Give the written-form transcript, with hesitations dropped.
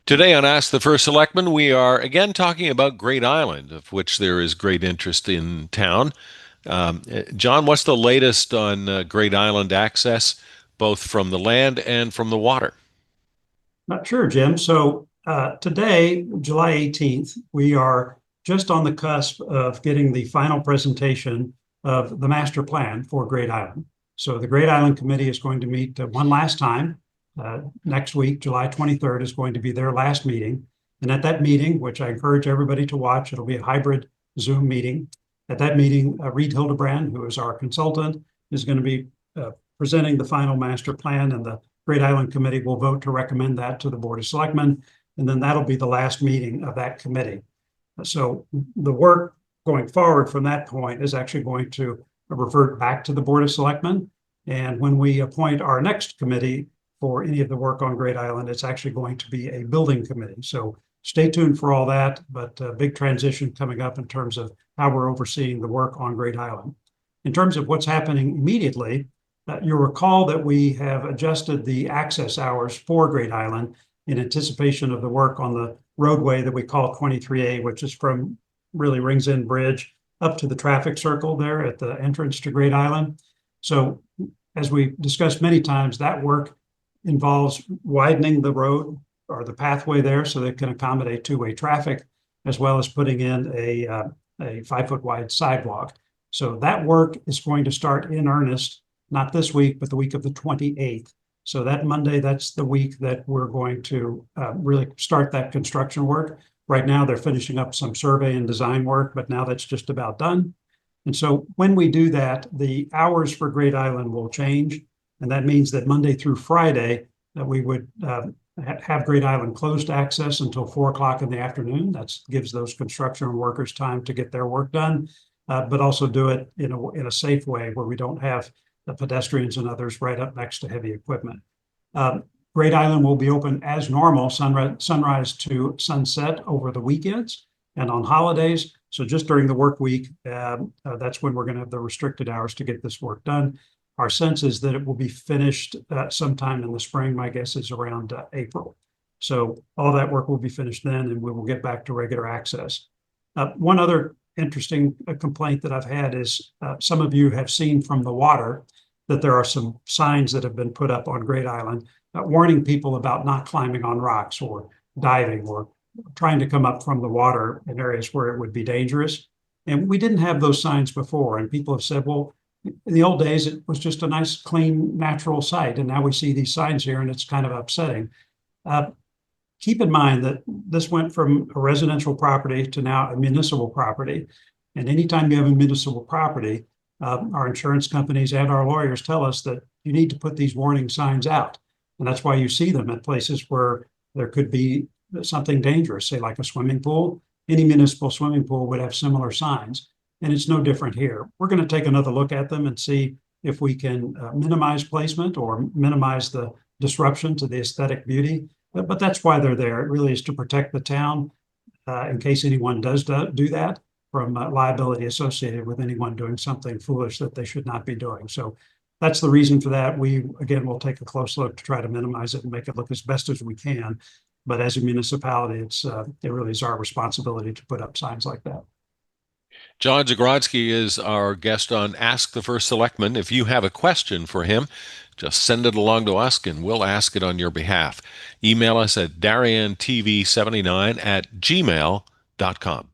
Today on Ask the First Selectman, we are again talking about Great Island, of which there is great interest in town. John, what's the latest on Great Island access, both from the land and from the water? Not sure, Jim. So today, July 18th, we are just on the cusp of getting the final presentation of the master plan for Great Island. So the Great Island Committee is going to meet one last time. Next week, July 23rd, is going to be their last meeting. And at that meeting, which I encourage everybody to watch, it'll be a hybrid Zoom meeting. At that meeting, Reed Hildebrand, who is our consultant, is going to be presenting the final master plan, and the Great Island Committee will vote to recommend that to the Board of Selectmen, and then that'll be the last meeting of that committee. So the work going forward from that point is actually going to revert back to the Board of Selectmen. And when we appoint our next committee for any of the work on Great Island, it's actually going to be a building committee. So stay tuned for all that, but a big transition coming up in terms of how we're overseeing the work on Great Island. In terms of what's happening immediately, you'll recall that we have adjusted the access hours for Great Island in anticipation of the work on the roadway that we call 23A, which is from really Rings End Bridge up to the traffic circle there at the entrance to Great Island. So as we discussed many times, that work involves widening the road or the pathway there so that it can accommodate two-way traffic, as well as putting in a 5-foot wide sidewalk. So that work is going to start in earnest, not this week, but the week of the 28th. So that Monday, that's the week that we're going to really start that construction work. Right now, they're finishing up some survey and design work, but now that's just about done. And so when we do that, the hours for Great Island will change. And that means that Monday through Friday, that we would have Great Island closed access until 4 o'clock in the afternoon. That gives those construction workers time to get their work done, but also do it in a safe way where we don't have the pedestrians and others right up next to heavy equipment. Great Island will be open as normal, sunrise to sunset over the weekends and on holidays. So just during the work week, that's when we're going to have the restricted hours to get this work done. Our sense is that it will be finished sometime in the spring. My guess is around April. So all that work will be finished then, and we will get back to regular access. One other interesting complaint that I've had is some of you have seen from the water that there are some signs that have been put up on Great Island warning people about not climbing on rocks or diving or trying to come up from the water in areas where it would be dangerous. And we didn't have those signs before. And people have said, well, in the old days, it was just a nice, clean, natural site. And now we see these signs here, and it's kind of upsetting. Keep in mind that this went from a residential property to now a municipal property. And anytime you have a municipal property, our insurance companies and our lawyers tell us that you need to put these warning signs out. And that's why you see them at places where there could be something dangerous, say like a swimming pool. Any municipal swimming pool would have similar signs. And it's no different here. We're going to take another look at them and see if we can minimize placement or minimize the disruption to the aesthetic beauty. But that's why they're there. It really is to protect the town in case anyone does do that, from liability associated with anyone doing something foolish that they should not be doing. So that's the reason for that. We, again, will take a close look to try to minimize it and make it look as best as we can. But as a municipality, it really is our responsibility to put up signs like that. John Zagrodzky is our guest on Ask the First Selectman. If you have a question for him, just send it along to us and we'll ask it on your behalf. Email us at dariantv79@gmail.com.